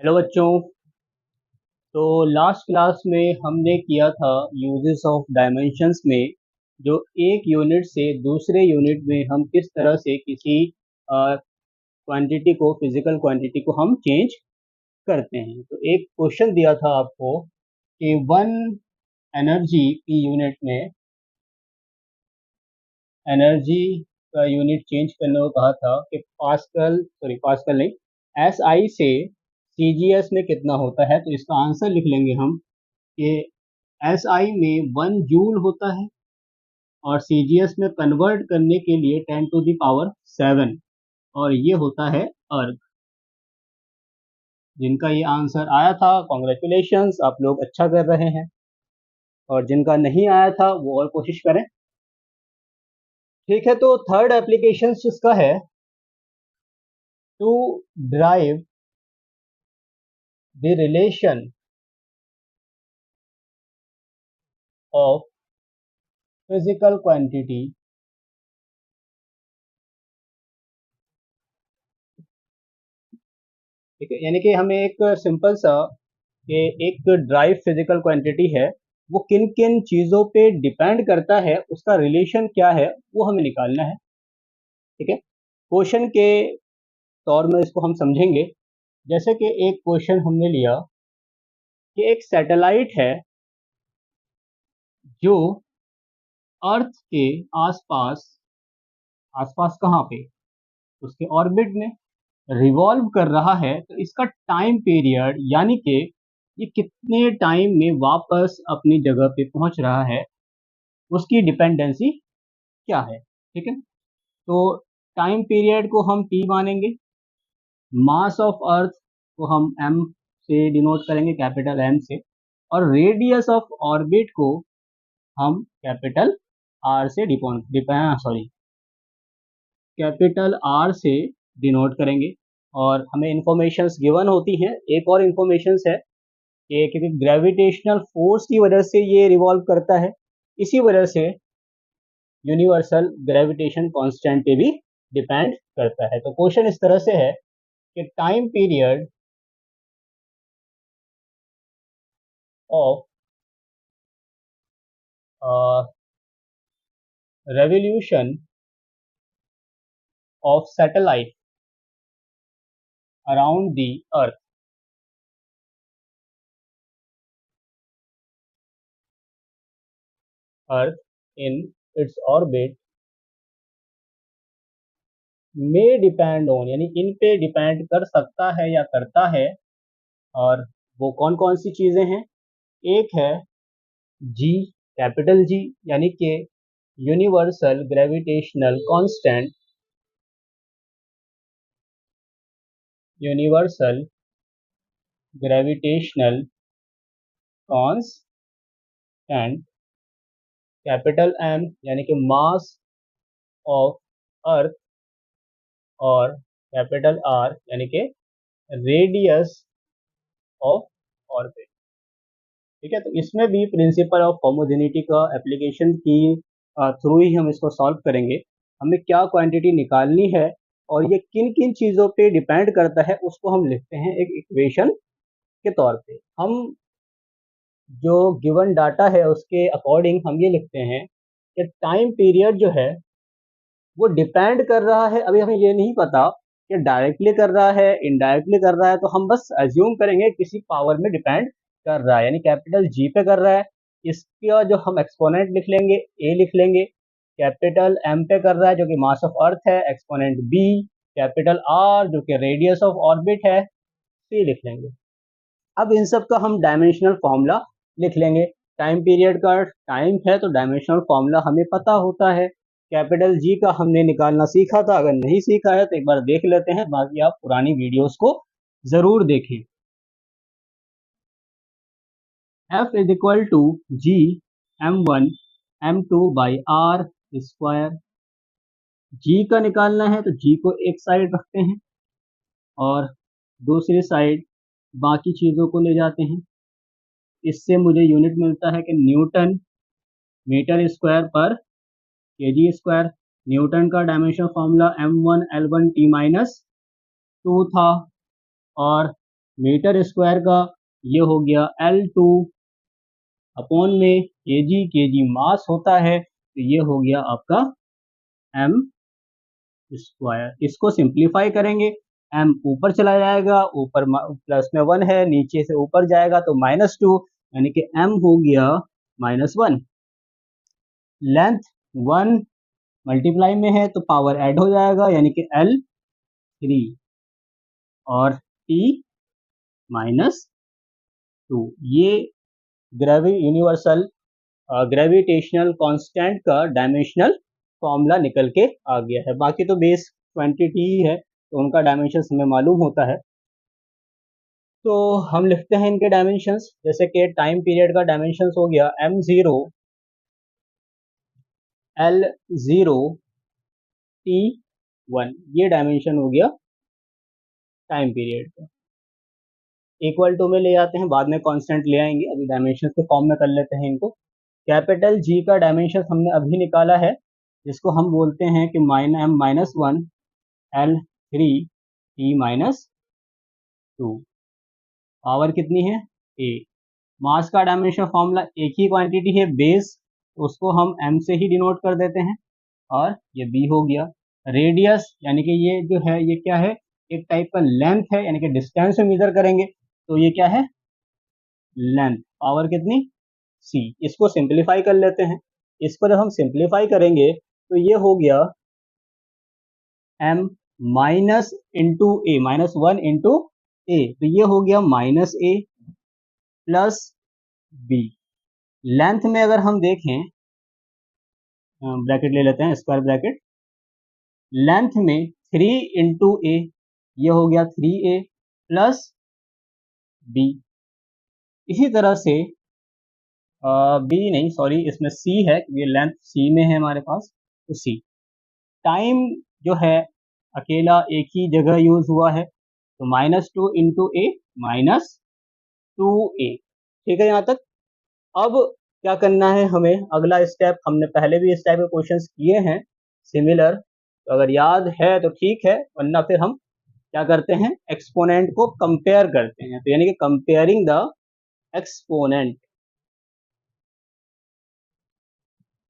Hello बच्चों। तो last class में हमने किया था यूजेस ऑफ डायमेंशंस में, जो एक यूनिट से दूसरे यूनिट में हम किस तरह से किसी क्वांटिटी को, फिजिकल क्वांटिटी को हम चेंज करते हैं। तो एक क्वेश्चन दिया था आपको कि वन एनर्जी की यूनिट में, एनर्जी का यूनिट चेंज करने को कहा था कि पास्कल नहीं, SI से CGS में कितना होता है। तो इसका आंसर लिख लेंगे हम कि SI में 1 जूल होता है और CGS में कन्वर्ट करने के लिए 10⁻⁷, और ये होता है अर्ग। जिनका ये आंसर आया था, कॉन्ग्रेचुलेशंस, आप लोग अच्छा कर रहे हैं। और जिनका नहीं आया था वो और कोशिश करें। ठीक है, तो थर्ड एप्लीकेशन जिसका है to drive the relation of physical quantity ठीक है, यानी कि हमें एक सिंपल सा कि एक ड्राइव फिजिकल क्वांटिटी है, वो किन किन चीज़ों पे डिपेंड करता है, उसका रिलेशन क्या है, वो हमें निकालना है। ठीक है, क्वेश्चन के तौर में इसको हम समझेंगे। जैसे कि एक क्वेश्चन हमने लिया कि एक सैटेलाइट है जो अर्थ के आसपास, आसपास कहाँ पे, उसके ऑर्बिट में रिवॉल्व कर रहा है। तो इसका टाइम पीरियड, यानी कि ये कितने टाइम में वापस अपनी जगह पे पहुंच रहा है, उसकी डिपेंडेंसी क्या है। ठीक है, तो टाइम पीरियड को हम T मानेंगे, मास ऑफ अर्थ को हम M से डिनोट करेंगे, कैपिटल M से, और रेडियस ऑफ ऑर्बिट को हम कैपिटल R से कैपिटल R से डिनोट करेंगे। और हमें इंफॉर्मेशंस गिवन होती हैं। एक और इंफॉर्मेशंस है कि क्योंकि ग्रेविटेशनल फोर्स की वजह से ये रिवॉल्व करता है, इसी वजह से यूनिवर्सल ग्रेविटेशन कांस्टेंट पे भी डिपेंड करता है। तो क्वेश्चन इस तरह से है कि time period of revolution of satellite around the earth earth in its orbit में डिपेंड ऑन, यानी इन पे डिपेंड कर सकता है या करता है। और वो कौन कौन सी चीजें हैं? एक है जी, कैपिटल जी, यानी कि universal gravitational constant, universal gravitational constant, capital M यानी कि मास ऑफ अर्थ, और कैपिटल आर यानी कि रेडियस ऑफ ऑर्बिट। ठीक है, तो इसमें भी प्रिंसिपल ऑफ होमोजेनिटी का एप्लीकेशन की थ्रू ही हम इसको सॉल्व करेंगे। हमें क्या क्वांटिटी निकालनी है और ये किन किन चीज़ों पे डिपेंड करता है, उसको हम लिखते हैं एक इक्वेशन के तौर पे। हम जो गिवन डाटा है उसके अकॉर्डिंग हम ये लिखते हैं कि टाइम पीरियड जो है वो डिपेंड कर रहा है। अभी हमें ये नहीं पता कि डायरेक्टली कर रहा है, इनडायरेक्टली कर रहा है, तो हम बस अज्यूम करेंगे किसी पावर में डिपेंड कर रहा है, यानी कैपिटल जी पे कर रहा है। इसका जो हम एक्सपोनेंट लिख लेंगे, ए लिख लेंगे। कैपिटल एम पे कर रहा है जो कि मास ऑफ अर्थ है, एक्सपोनेंट बी। कैपिटल आर जो कि रेडियस ऑफ ऑर्बिट है, सी लिख लेंगे। अब इन सब का हम डायमेंशनल फॉर्मूला लिख लेंगे। टाइम पीरियड का टाइम है तो डायमेंशनल फॉर्मूला हमें पता होता है। कैपिटल जी का हमने निकालना सीखा था, अगर नहीं सीखा है तो एक बार देख लेते हैं, बाकी आप पुरानी वीडियोस को जरूर देखें। F is equal to G M1 M2 by R square. G का निकालना है तो जी को एक साइड रखते हैं और दूसरी साइड बाकी चीज़ों को ले जाते हैं। इससे मुझे यूनिट मिलता है कि न्यूटन मीटर स्क्वायर पर केजी स्क्वायर। न्यूटन का dimension formula M1 L1 T minus 2 था, और मीटर स्क्वायर का ये हो गया L2 अपॉन में केजी मास होता है, तो ये हो गया आपका m स्क्वायर। इसको सिंप्लीफाई करेंगे, m ऊपर चला जाएगा, ऊपर प्लस में 1 है, नीचे से ऊपर जाएगा तो -2, यानी कि m हो गया -1। लेंथ 1 मल्टीप्लाई में है तो पावर ऐड हो जाएगा, यानी कि L3 और t -2। ये यूनिवर्सल ग्रेविटेशनल कांस्टेंट का डायमेंशनल फॉर्मूला निकल के आ गया है। बाकी तो बेस क्वांटिटी ही है, तो उनका डायमेंशन हमें मालूम होता है। तो हम लिखते हैं इनके डायमेंशंस, जैसे कि टाइम पीरियड का डायमेंशंस हो गया m0 L0 t1, ये डायमेंशन हो गया टाइम पीरियड का। इक्वल टू में ले जाते हैं, बाद में कांस्टेंट ले आएंगे, अभी डायमेंशन के फॉर्म में कर लेते हैं इनको। कैपिटल जी का डायमेंशन हमने अभी निकाला है, जिसको हम बोलते हैं कि -1 L3 t-2। पावर कितनी है? a। मास का डायमेंशन फॉर्मूला एक ही क्वांटिटी है बेस, उसको हम m से ही डिनोट कर देते हैं, और ये b हो गया। रेडियस यानी कि ये जो है ये क्या है, एक टाइप का लेंथ है, यानी कि डिस्टेंस में मेजर करेंगे तो ये क्या है, लेंथ। पावर कितनी? c। इसको सिंप्लीफाई कर लेते हैं, इसको जब हम सिंप्लीफाई करेंगे तो ये हो गया m माइनस इंटू ए, -1 इंटू ए, तो ये हो गया -a प्लस b। लेंथ में अगर हम देखें, ब्रैकेट ले लेते हैं, स्क्वायर ब्रैकेट, लेंथ में 3 इंटू ए, ये हो गया 3a प्लस b। इसी तरह से b नहीं, सॉरी, इसमें c है, ये लेंथ c में है हमारे पास, तो c। टाइम जो है अकेला एक ही जगह यूज हुआ है, तो -2 इंटू ए -2a। ठीक है यहाँ तक। अब क्या करना है हमें, अगला स्टेप, हमने पहले भी इस टाइप के क्वेश्चंस किए हैं सिमिलर, तो अगर याद है तो ठीक है, वरना फिर हम क्या करते हैं, एक्सपोनेंट को कंपेयर करते हैं, तो यानी कि कंपेयरिंग द एक्सपोनेंट,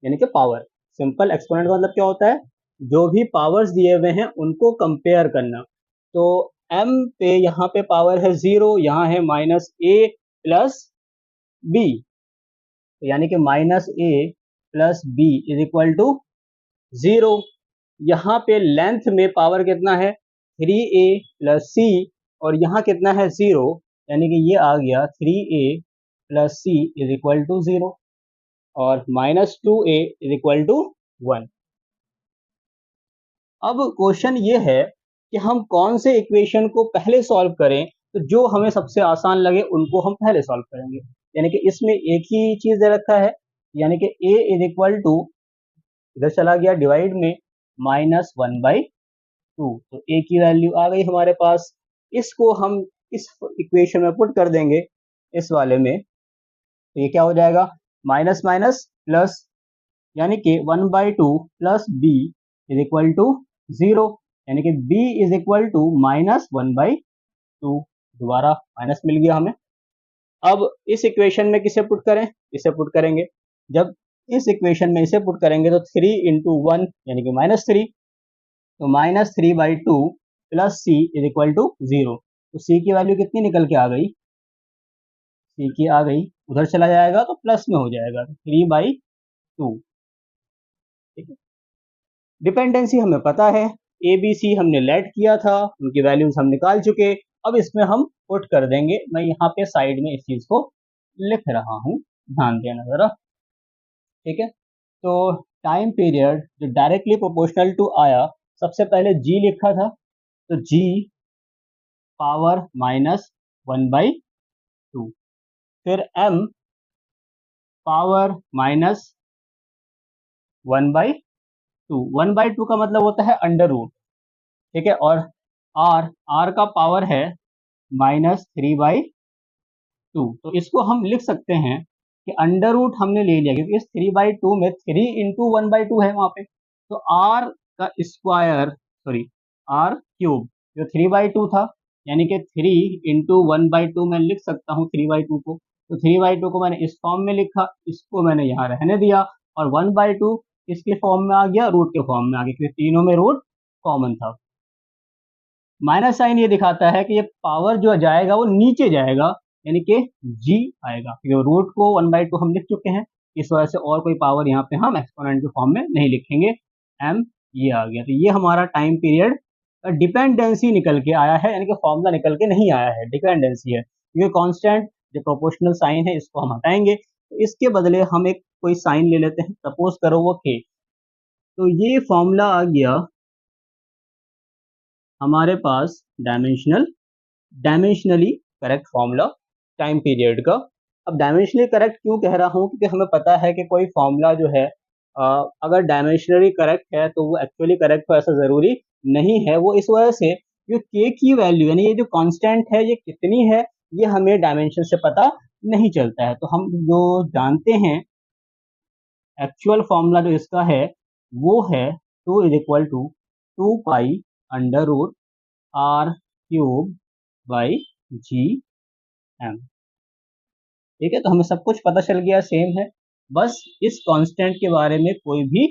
यानी कि पावर। सिंपल एक्सपोनेंट का मतलब क्या होता है, जो भी पावर्स दिए हुए हैं उनको कंपेयर करना। तो m पे यहाँ पे पावर है 0, यहाँ है -a प्लस b, यानी कि -a plus b is equal to 0। यहाँ पे लेंथ में पावर कितना है, 3a प्लस c, और यहाँ कितना है 0, यानी कि ये आ गया 3a plus c is equal to 0, और -2a इज इक्वल टू 1। अब क्वेश्चन ये है कि हम कौन से इक्वेशन को पहले सॉल्व करें, तो जो हमें सबसे आसान लगे उनको हम पहले सॉल्व करेंगे। यानी कि इसमें एक ही चीज दे रखा है, यानी कि a इज इक्वल टू, इधर चला गया डिवाइड में, -1/2, तो a की वैल्यू आ गई हमारे पास। इसको हम इस इक्वेशन में पुट कर देंगे, इस वाले में, तो ये क्या हो जाएगा, माइनस माइनस प्लस, यानी कि 1/2 plus b is equal to 0, यानी कि b इज इक्वल टू -1/2। दोबारा माइनस मिल गया हमें। अब इस इक्वेशन में किसे पुट करें, इसे पुट करेंगे। जब इस इक्वेशन में इसे पुट करेंगे तो 3 इंटू 1 यानी कि -3, तो -3/2 plus c is equal to 0। तो c की वैल्यू कितनी निकल के आ गई, c की आ गई, उधर चला जाएगा तो प्लस में हो जाएगा, 3/2। ठीक है। डिपेंडेंसी हमें पता है, ए बी सी हमने लेट किया था, उनकी वैल्यूज हम निकाल चुके। अब इसमें हम पुट कर देंगे, मैं यहाँ पे साइड में इस चीज को लिख रहा हूँ, ध्यान देना जरा। ठीक है, तो टाइम पीरियड जो डायरेक्टली प्रोपोर्शनल टू आया, सबसे पहले जी लिखा था, तो जी पावर -1/2, फिर m पावर -1/2। 1/2 का मतलब होता है अंडर रूट। ठीक है, और r का पावर है -3/2, तो इसको हम लिख सकते हैं कि अंडर रूट हमने ले लिया, क्योंकि इस 3/2 में 3 इंटू 1/2 है वहां पे, तो r का स्क्वायर, सॉरी r क्यूब, जो 3/2 था यानी कि 3 × 1/2 मैं लिख सकता हूँ 3/2 को। तो 3/2 को मैंने इस फॉर्म में लिखा, इसको मैंने यहाँ रहने दिया, और 1/2 किसके फॉर्म में आ गया, रूट के फॉर्म में आ गया, क्योंकि तीनों में रूट कॉमन था। माइनस साइन ये दिखाता है कि ये पावर जो जाएगा वो नीचे जाएगा, यानी कि जी आएगा, क्योंकि रूट को 1/2 हम लिख चुके हैं, इस वजह से और कोई पावर यहाँ पे हम एक्सपोनेंट के फॉर्म में नहीं लिखेंगे। एम ये आ गया, तो ये हमारा टाइम पीरियड डिपेंडेंसी निकल के आया है, यानी कि फॉर्मूला निकल के नहीं आया है, डिपेंडेंसी है, क्योंकि कांस्टेंट जो प्रोपोर्शनल साइन है इसको हम हटाएंगे, तो इसके बदले हम एक कोई साइन ले लेते हैं, सपोज करो वो के। तो ये फॉर्मूला आ गया हमारे पास dimensionally correct formula time period का। अब डायमेंशनली करेक्ट क्यों कह रहा हूँ, क्योंकि हमें पता है कि कोई फॉर्मूला जो है अगर डायमेंशनली करेक्ट है तो वो एक्चुअली करेक्ट हो ऐसा ज़रूरी नहीं है। वो इस वजह से जो के की वैल्यू यानी ये जो कांस्टेंट है ये कितनी है ये हमें डायमेंशन से पता नहीं चलता है। तो हम जो जानते हैं एक्चुअल फॉर्मूला जो इसका है वो है 2 = 2 पाई √r³/g m। ठीक है, तो हमें सब कुछ पता चल गया, सेम है। बस इस कांस्टेंट के बारे में कोई भी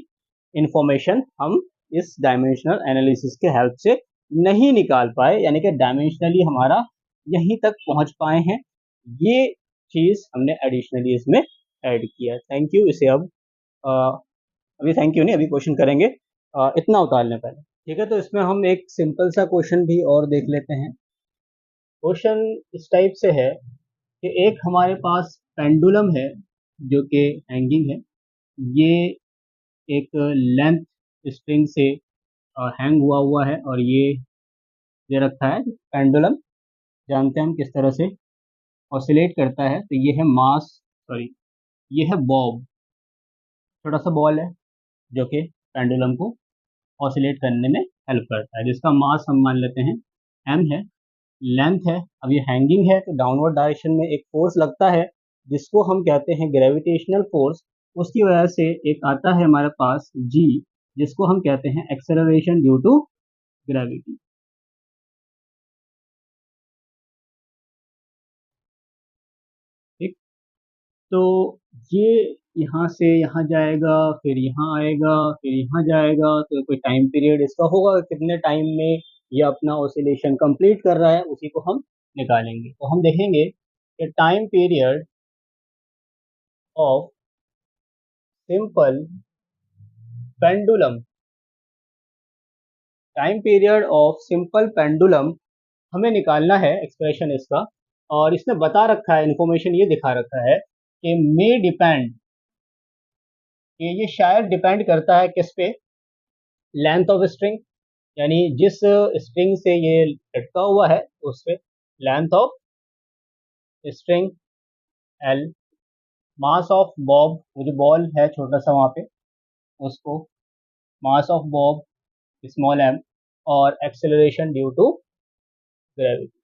इंफॉर्मेशन हम इस डायमेंशनल एनालिसिस के हेल्प से नहीं निकाल पाए, यानी कि डायमेंशनली हमारा यहीं तक पहुंच पाए हैं। ये चीज हमने एडिशनली इसमें ऐड किया। Thank you. इसे अब अभी थैंक यू नहीं, अभी क्वेश्चन करेंगे इतना उतार लें पहले। ठीक है, तो इसमें हम एक सिंपल सा क्वेश्चन भी और देख लेते हैं। क्वेश्चन इस टाइप से है कि एक हमारे पास पेंडुलम है जो कि हैंगिंग है। ये एक लेंथ स्प्रिंग से हैंग हुआ हुआ है, और ये दे रखा है पेंडुलम जानते हैं हम किस तरह से ऑसिलेट करता है। तो ये है मास, सॉरी ये है बॉब, छोटा सा बॉल है जो कि पेंडुलम को ऑसिलेट करने में हेल्प करता है, जिसका मास हम मान लेते हैं m है, लेंथ है। अब ये हैंगिंग है तो डाउनवर्ड डायरेक्शन में एक फोर्स लगता है जिसको हम कहते हैं ग्रेविटेशनल फोर्स। उसकी वजह से एक आता है हमारे पास g, जिसको हम कहते हैं एक्सेलरेशन ड्यू टू ग्रेविटी। ठीक, तो ये यहाँ से यहाँ जाएगा, फिर यहाँ आएगा, फिर यहाँ जाएगा, तो कोई टाइम पीरियड इसका होगा कितने टाइम में ये अपना ऑसिलेशन कंप्लीट कर रहा है, उसी को हम निकालेंगे। तो हम देखेंगे कि time period of simple pendulum, time period of simple pendulum हमें निकालना है एक्सप्रेशन इसका। और इसने बता रखा है, इंफॉर्मेशन ये दिखा रखा है कि मे डिपेंड, ये शायद डिपेंड करता है किस पे, लेंथ ऑफ स्ट्रिंग, यानी जिस स्ट्रिंग से ये लटका हुआ है उस पे length of string L, mass of bob, वो जो बॉल है छोटा सा वहाँ पे उसको, mass of bob small m, और acceleration due to gravity,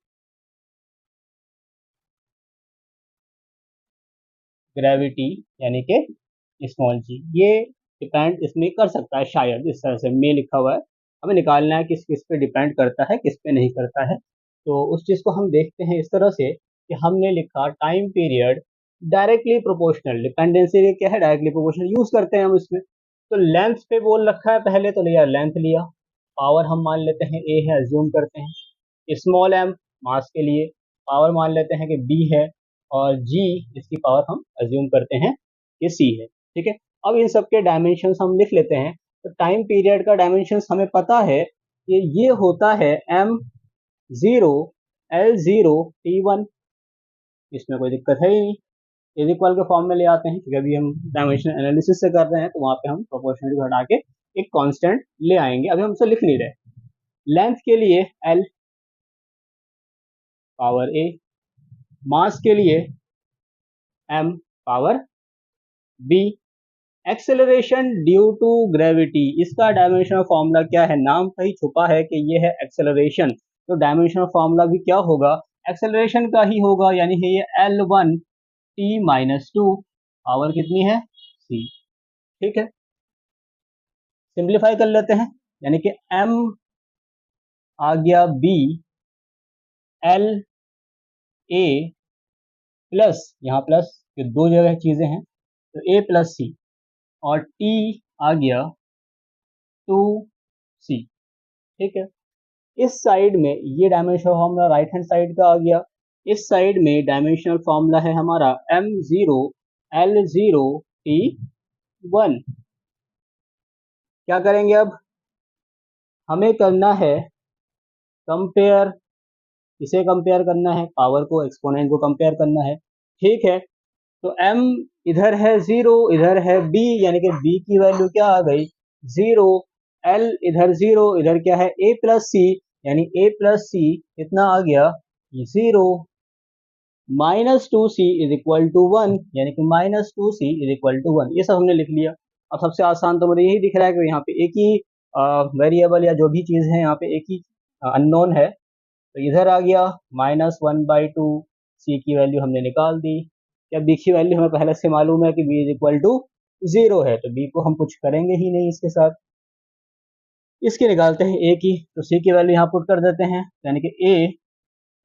gravity यानी कि स्मॉल जी। ये डिपेंड इसमें कर सकता है शायद, इस तरह से में लिखा हुआ है, हमें निकालना है किस किस पे डिपेंड करता है किस पे नहीं करता है। तो उस चीज़ को हम देखते हैं इस तरह से कि हमने लिखा time period directly proportional, dependency क्या है डायरेक्टली प्रोपोर्शनल यूज करते हैं हम इसमें। तो लेंथ पे बोल रखा है पहले, तो लिया लेंथ लिया, पावर हम मान लेते हैं ए है, अज्यूम करते हैं, स्मॉल m मास के लिए पावर मान लेते हैं कि b है, और g इसकी पावर हम अज्यूम करते हैं कि c है। ठीक है, अब इन सब के डायमेंशंस हम लिख लेते हैं। तो टाइम पीरियड का डायमेंशंस हमें पता है कि ये होता है m0 L0 t1, इसमें कोई दिक्कत है ही नहीं। इज इक्वल के फॉर्म में ले आते हैं, क्योंकि अभी हम डायमेंशन एनालिसिस से कर रहे हैं, तो वहाँ पे हम प्रोपोर्शनलिटी हटा के एक कांस्टेंट ले आएंगे, अभी हम उसे लिख नहीं रहे। लेंथ के लिए L पावर A, मास के लिए m power b, acceleration due to gravity, इसका डायमेंशनल फॉर्मूला क्या है, नाम का ही छुपा है कि ये है एक्सेलरेशन, तो डायमेंशनल फॉर्मूला भी क्या होगा, एक्सेलरेशन का ही होगा, यानी कि ये L1t-2, पावर कितनी है c। ठीक है, सिंप्लीफाई कर लेते हैं, यानी कि m आ गया b एल ए प्लस, यहाँ प्लस ये दो जगह चीजें हैं तो ए प्लस सी, और टी आ गया 2c। ठीक है, इस साइड में ये dimensional formula right hand side का आ गया। इस साइड में डायमेंशनल फॉर्मूला है हमारा m0 l0 t1। क्या करेंगे अब, हमें करना है कंपेयर, इसे कंपेयर करना है, पावर को एक्सपोनेंट को कंपेयर करना है। ठीक है, तो m इधर है 0, इधर है b, यानी कि b की वैल्यू क्या आ गई 0, l इधर 0, इधर क्या है a प्लस सी, यानी a प्लस सी कितना आ गया 0, -2c इज इक्वल टू 1, यानी कि -2c इज इक्वल टू 1। ये सब हमने लिख लिया। अब सबसे आसान तो मुझे यही दिख रहा है कि यहाँ पे एक ही वेरिएबल या जो भी चीज़ है यहाँ पे एक ही अननोन है, तो इधर आ गया -1/2, सी की वैल्यू हमने निकाल दी। क्या बी की वैल्यू हमें पहले से मालूम है कि बी इज इक्वल टू 0 है, तो बी को हम कुछ करेंगे ही नहीं इसके साथ। इसके निकालते हैं ए की, तो सी की वैल्यू यहाँ पुट कर देते हैं, यानी कि ए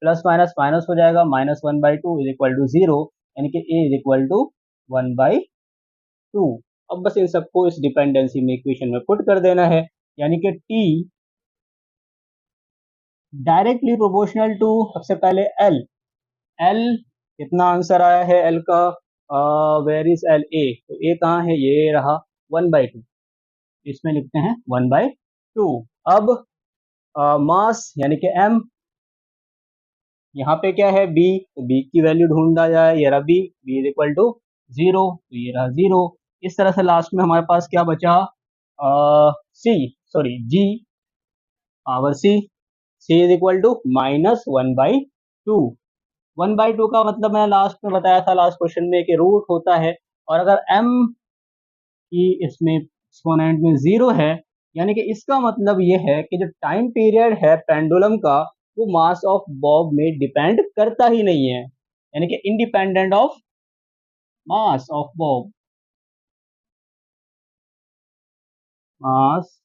प्लस माइनस माइनस हो जाएगा, -1/2 इज इक्वल टू 0, यानी कि ए इज इक्वल टू 1/2। अब बस इन सबको इस डिपेंडेंसी में इक्वेशन में पुट कर देना है, यानी कि टी डायरेक्टली प्रोपोर्शनल टू सबसे पहले एल, एल कितना आंसर आया है एल का, वेयर इज एल, ए, तो ए कहाँ है, ये रहा 1/2, इसमें लिखते हैं 1/2। अब मास यानी कि m, यहाँ पे क्या है b, तो b की वैल्यू ढूंढा जाए, ये रहा b, b is equal to 0, तो ये रहा 0। इस तरह से लास्ट में हमारे पास क्या बचा, c, sorry g power c, c is equal to -1/2। 1/2 का मतलब मैंने लास्ट में बताया था, लास्ट क्वेश्चन में, कि रूट होता है, और अगर m की इसमें एक्सपोनेंट में 0 है, यानी कि इसका मतलब ये है कि जो टाइम पीरियड है पेंडुलम का वो मास ऑफ बॉब में डिपेंड करता ही नहीं है, यानी कि independent of mass of Bob, mass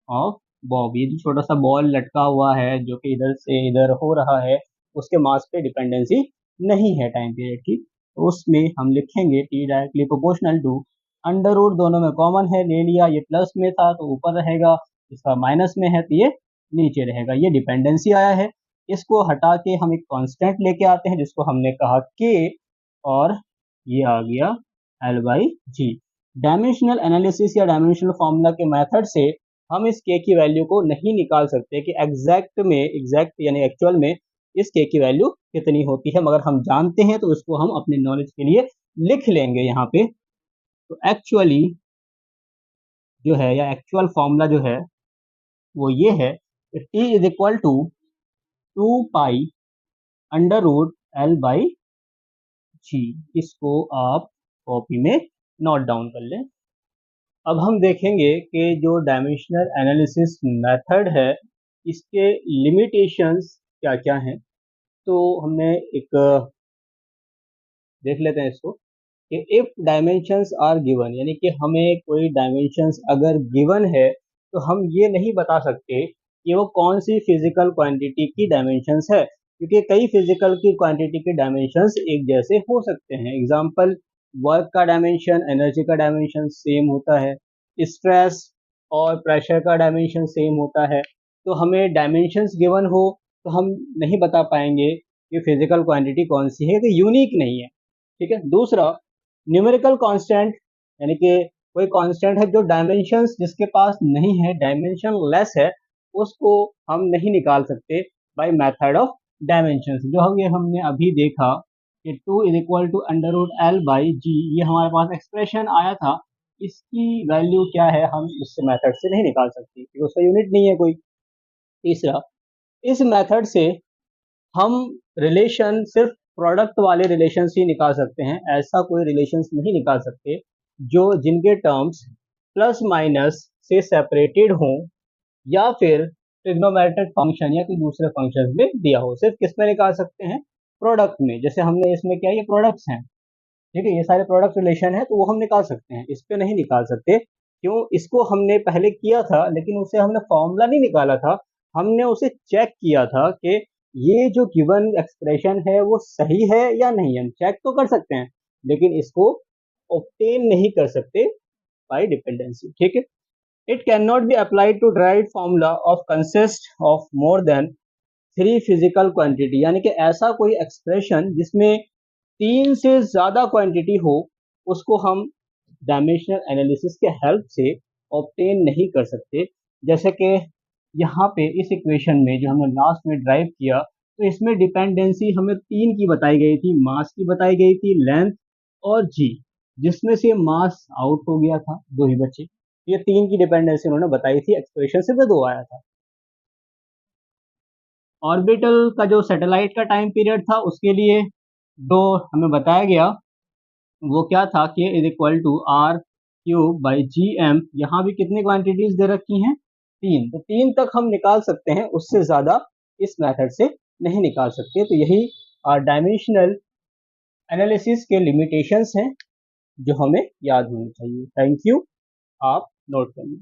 of Bob, ये जो छोटा सा बॉल लटका हुआ है जो कि इधर से इधर हो रहा है, उसके मास पे डिपेंडेंसी नहीं है टाइम पीरियड की, तो उसमें हम लिखेंगे T directly proportional to, under root दोनों में कॉमन है ले लिया, ये प्लस में था तो ऊपर रहेगा, इसका माइनस में है तो ये नीचे रहेगा। ये डिपेंडेंसी आया है, इसको हटा के हम एक कांस्टेंट लेके आते हैं जिसको हमने कहा के, और ये आ गया L/G। डायमेंशनल एनालिसिस या डायमेंशनल फॉर्मूला के मेथड से हम इस के की वैल्यू को नहीं निकाल सकते कि एग्जैक्ट यानी एक्चुअल में इस के की वैल्यू कितनी होती है, मगर हम जानते हैं तो इसको हम अपने नॉलेज के लिए लिख लेंगे यहाँ पे। तो एक्चुअली जो है, या एक्चुअल फॉर्मूला जो है वो ये है कि T is equal to 2 under root L/G। इसको आप कॉपी में नोट डाउन कर लें। अब हम देखेंगे कि जो डायमेंशनल एनालिसिस मेथड है इसके लिमिटेशंस क्या क्या हैं। तो हमने एक देख लेते हैं इसको, कि इफ डायमेंशंस आर गिवन, यानी कि हमें कोई डायमेंशंस अगर गिवन है तो हम ये नहीं बता सकते कि वो कौन सी फिजिकल क्वांटिटी की डायमेंशंस है, क्योंकि कई फिजिकल की क्वांटिटी के डायमेंशंस एक जैसे हो सकते हैं। एग्जांपल, वर्क का डायमेंशन, एनर्जी का डायमेंशन सेम होता है, स्ट्रेस और प्रेशर का डायमेंशन सेम होता है, तो हमें डायमेंशंस गिवन हो तो हम नहीं बता पाएंगे कि फिजिकल क्वांटिटी कौन सी है, कि यूनिक नहीं है। ठीक है, दूसरा न्यूमेरिकल कांस्टेंट, यानी कि कोई कांस्टेंट है जो डायमेंशंस जिसके पास नहीं है, डायमेंशन लेस है, उसको हम नहीं निकाल सकते बाय मेथड ऑफ डायमेंशंस। जो हम ये हमने अभी देखा कि 2 is equal to under root L/G, ये हमारे पास एक्सप्रेशन आया था, इसकी वैल्यू क्या है हम इस मेथड से नहीं निकाल सकते क्योंकि उसका यूनिट नहीं है कोई। तीसरा, इस मेथड से हम रिलेशन सिर्फ प्रोडक्ट वाले रिलेशन ही निकाल सकते हैं, ऐसा कोई रिलेशन नहीं निकाल सकते जो जिनके टर्म्स प्लस माइनस से सेपरेटेड हों, या फिर ट्रिग्नोमेट्रिक फंक्शन या कोई दूसरे फंक्शन में दिया हो। सिर्फ किस में निकाल सकते हैं, प्रोडक्ट में। जैसे हमने इसमें क्या, ये प्रोडक्ट्स हैं, ठीक है, ये सारे प्रोडक्ट रिलेशन है तो वो हम निकाल सकते हैं, इस पे नहीं निकाल सकते। क्यों, इसको हमने पहले किया था लेकिन उसे हमने फॉर्मूला नहीं निकाला था, हमने उसे चेक किया था कि ये जो गिवन एक्सप्रेशन है वो सही है या नहीं, हम चेक तो कर सकते हैं लेकिन इसको ऑब्टेन नहीं कर सकते बाय डिपेंडेंसी। ठीक है, it can not be applied to derived formula of consist of more than 3 physical quantity, यानी कि ऐसा कोई एक्सप्रेशन जिसमें 3 से ज्यादा क्वांटिटी हो उसको हम डायमेंशनल एनालिसिस के हेल्प से ऑब्टेन नहीं कर सकते। जैसे कि यहाँ पे इस इक्वेशन में जो हमने लास्ट में ड्राइव किया, तो इसमें डिपेंडेंसी हमें 3 की बताई गई थी, मास की बताई गई थी, लेंथ और जी, जिसमें से मास आउट हो गया था, 2 ही बचे। ये 3 की डिपेंडेंसी उन्होंने बताई थी, एक्सप्रेशन से 2 आया था। ऑर्बिटल का जो सैटेलाइट का टाइम पीरियड था उसके लिए जो हमें बताया गया वो क्या था कि is equal to R cube by G M. यहाँ भी कितनी क्वांटिटीज दे रखी हैं, 3, तो 3 तक हम निकाल सकते हैं, उससे ज़्यादा इस मेथड से नहीं निकाल सकते। तो यही डायमेंशनल एनालिसिस के लिमिटेशंस हैं जो हमें याद होनी चाहिए। थैंक यू, आप नोट करिए।